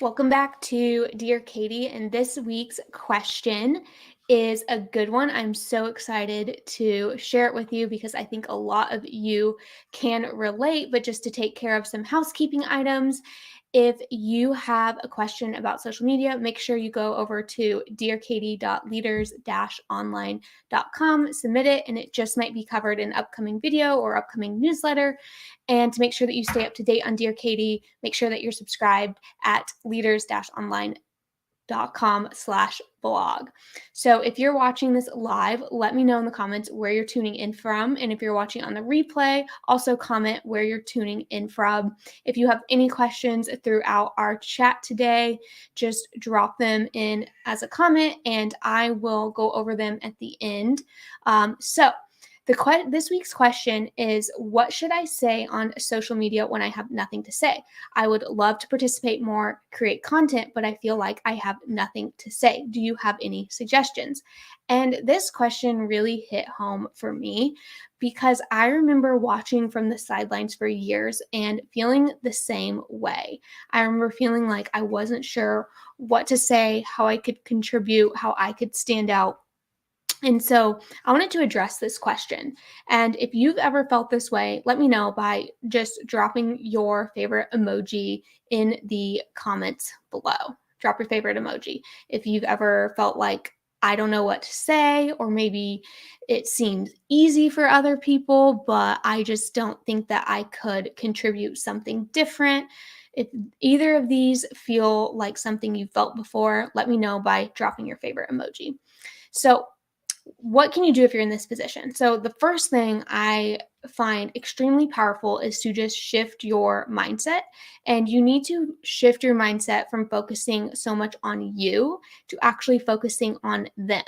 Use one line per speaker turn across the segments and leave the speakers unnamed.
Welcome back to Dear Katie, and this week's question is a good one. I'm so excited to share it with you because I think a lot of you can relate, but just to take care of some housekeeping items. If you have a question about social media, make sure you go over to dearkatie.leaders-online.com, submit it, and it just might be covered in upcoming video or upcoming newsletter. And to make sure that you stay up to date on Dear Katie, make sure that you're subscribed at leaders-online.com/blog. So if you're watching this live, let me know in the comments where you're tuning in from. And if you're watching on the replay, also comment where you're tuning in from. If you have any questions throughout our chat today, just drop them in as a comment and I will go over them at the end. This week's question is, what should I say on social media when I have nothing to say? I would love to participate more, create content, but I feel like I have nothing to say. Do you have any suggestions? And this question really hit home for me because I remember watching from the sidelines for years and feeling the same way. I remember feeling like I wasn't sure what to say, how I could contribute, how I could stand out. And so I wanted to address this question. And if you've ever felt this way, let me know by just dropping your favorite emoji in the comments below. Drop your favorite emoji. If you've ever felt like, I don't know what to say, or maybe it seems easy for other people, but I just don't think that I could contribute something different. If either of these feel like something you felt before, let me know by dropping your favorite emoji. So what can you do if you're in this position? So the first thing I find extremely powerful is to just shift your mindset. And you need to shift your mindset from focusing so much on you to actually focusing on them.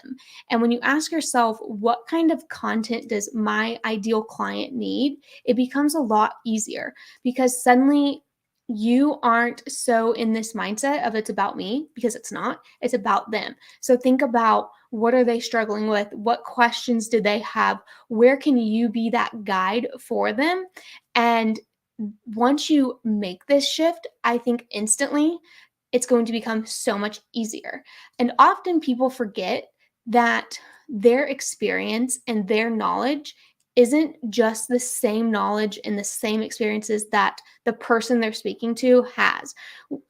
And when you ask yourself, what kind of content does my ideal client need? It becomes a lot easier because suddenly you aren't so in this mindset of it's about me, because it's not. It's about them. So think about, what are they struggling with? What questions do they have? Where can you be that guide for them? And once you make this shift, I think instantly it's going to become so much easier. And often people forget that their experience and their knowledge isn't just the same knowledge and the same experiences that the person they're speaking to has.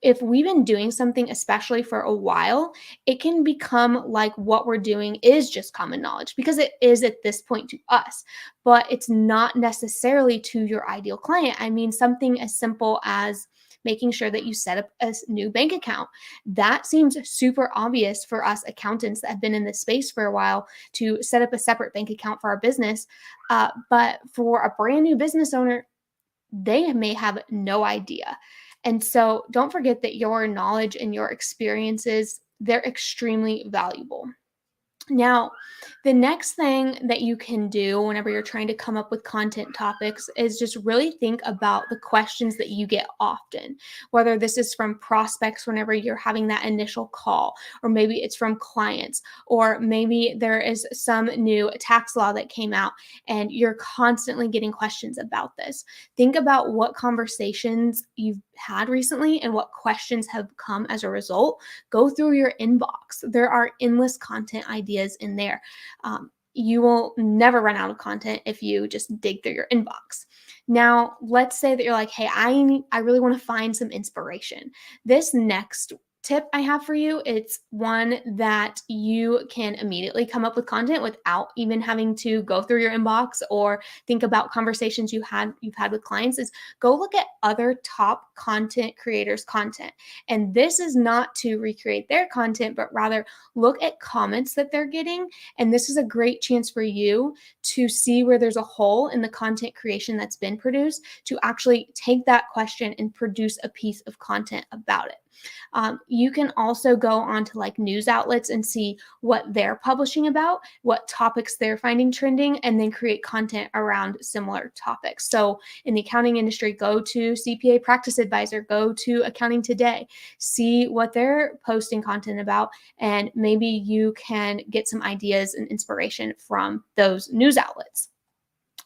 If we've been doing something, especially for a while, it can become like what we're doing is just common knowledge, because it is at this point to us, but it's not necessarily to your ideal client. I mean, something as simple as making sure that you set up a new bank account. That seems super obvious for us accountants that have been in this space for a while, to set up a separate bank account for our business. But for a brand new business owner, they may have no idea. And so don't forget that your knowledge and your experiences, they're extremely valuable. Now, the next thing that you can do whenever you're trying to come up with content topics is just really think about the questions that you get often, whether this is from prospects whenever you're having that initial call, or maybe it's from clients, or maybe there is some new tax law that came out and you're constantly getting questions about this. Think about what conversations you've had recently and what questions have come as a result. Go through your inbox. There are endless content ideas in there. You will never run out of content if you just dig through your inbox. Now, let's say that you're like, hey, I really want to find some inspiration. This next tip I have for you, it's one that you can immediately come up with content without even having to go through your inbox or think about conversations you've had with clients, is go look at other top content creators' content. And this is not to recreate their content, but rather look at comments that they're getting. And this is a great chance for you to see where there's a hole in the content creation that's been produced, to actually take that question and produce a piece of content about it. You can also go on to like news outlets and see what they're publishing about, what topics they're finding trending, and then create content around similar topics. So in the accounting industry, go to CPA Practice Advisor, go to Accounting Today, see what they're posting content about, and maybe you can get some ideas and inspiration from those news outlets.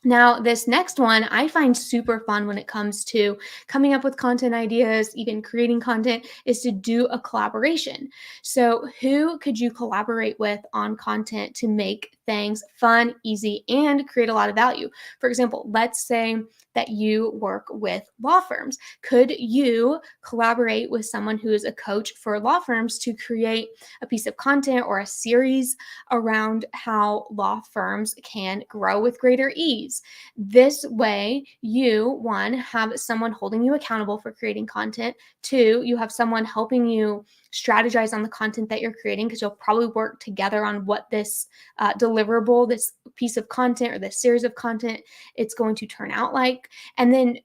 Now, this next one I find super fun when it comes to coming up with content ideas, even creating content, is to do a collaboration. So, who could you collaborate with on content to make things fun, easy, and create a lot of value? For example, let's say that you work with law firms. Could you collaborate with someone who is a coach for law firms to create a piece of content or a series around how law firms can grow with greater ease? This way, you, one, have someone holding you accountable for creating content. Two, you have someone helping you strategize on the content that you're creating because you'll probably work together on what this deliverable, this piece of content or this series of content, it's going to turn out like. And then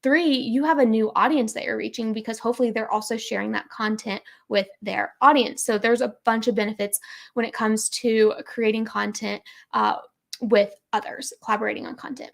three, you have a new audience that you're reaching because hopefully they're also sharing that content with their audience. So there's a bunch of benefits when it comes to creating content with others, collaborating on content.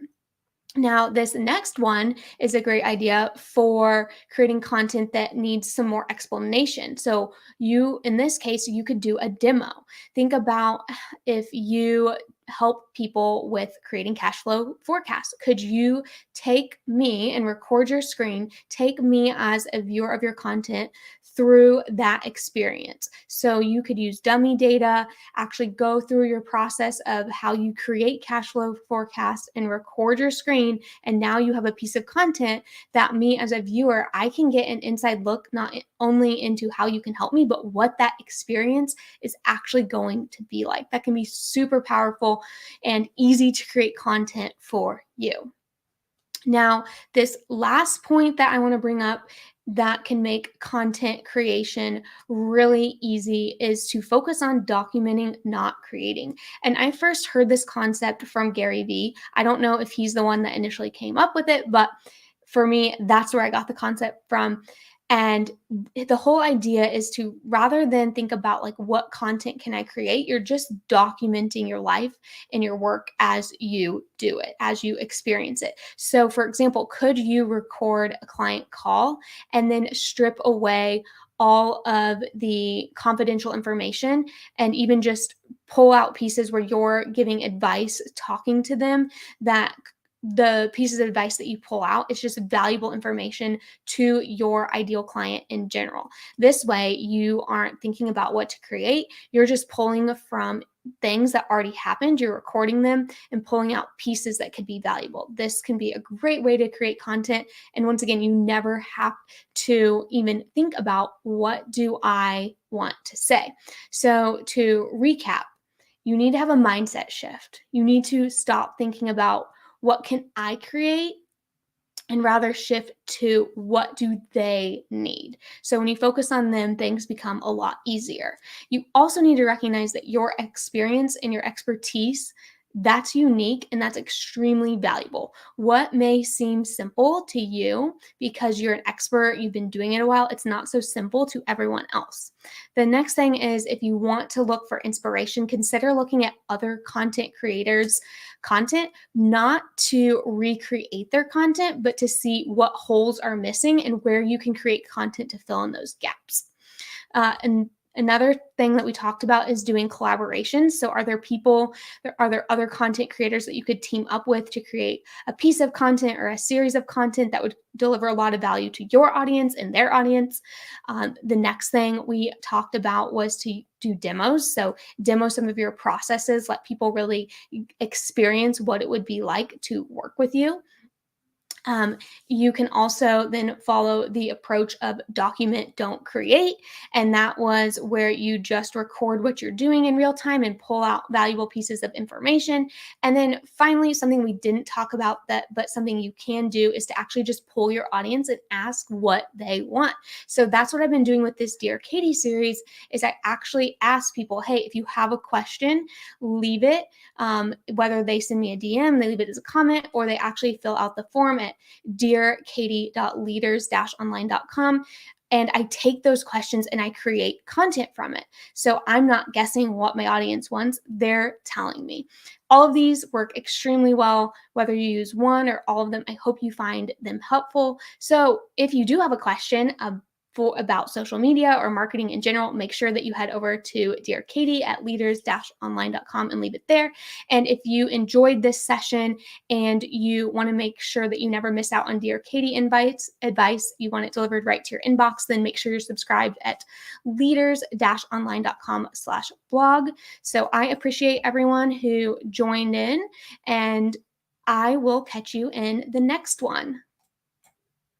Now, this next one is a great idea for creating content that needs some more explanation. So, in this case, you could do a demo. Think about if you help people with creating cash flow forecasts. Could you take me and record your screen, take me as a viewer of your content through that experience? So, you could use dummy data, actually go through your process of how you create cash flow forecasts and record your screen. And now you have a piece of content that me as a viewer, I can get an inside look, not only into how you can help me, but what that experience is actually going to be like. That can be super powerful and easy to create content for you. Now, this last point that I want to bring up that can make content creation really easy is to focus on documenting, not creating. And I first heard this concept from Gary Vee. I don't know if he's the one that initially came up with it, but for me, that's where I got the concept from. And the whole idea is to, rather than think about like what content can I create, you're just documenting your life and your work as you do it, as you experience it. So, for example, could you record a client call and then strip away all of the confidential information and even just pull out pieces where you're giving advice, talking to them, that the pieces of advice that you pull out is just valuable information to your ideal client in general. This way, you aren't thinking about what to create. You're just pulling from things that already happened. You're recording them and pulling out pieces that could be valuable. This can be a great way to create content. And once again, you never have to even think about what do I want to say. So to recap, you need to have a mindset shift. You need to stop thinking about what can I create and rather shift to what do they need. So when you focus on them, things become a lot easier. You also need to recognize that your experience and your expertise, that's unique and that's extremely valuable. What may seem simple to you because you're an expert, you've been doing it a while, it's not so simple to everyone else. The next thing is, if you want to look for inspiration, consider looking at other content creators' content, not to recreate their content, but to see what holes are missing and where you can create content to fill in those gaps. And another thing that we talked about is doing collaborations. So are there other content creators that you could team up with to create a piece of content or a series of content that would deliver a lot of value to your audience and their audience? The next thing we talked about was to do demos. So demo some of your processes, let people really experience what it would be like to work with you. You can also then follow the approach of document, don't create. And that was where you just record what you're doing in real time and pull out valuable pieces of information. And then finally, something we didn't talk about but something you can do is to actually just pull your audience and ask what they want. So that's what I've been doing with this Dear Katie series, is I actually ask people, hey, if you have a question, leave it. Whether they send me a DM, they leave it as a comment, or they actually fill out the form at dearkatie.leaders-online.com. And I take those questions and I create content from it. So I'm not guessing what my audience wants. They're telling me. All of these work extremely well, whether you use one or all of them. I hope you find them helpful. So if you do have a question, about social media or marketing in general, make sure that you head over to Dear Katie at leaders-online.com and leave it there. And if you enjoyed this session and you want to make sure that you never miss out on Dear Katie advice, you want it delivered right to your inbox, then make sure you're subscribed at leaders-online.com/blog. So I appreciate everyone who joined in, and I will catch you in the next one.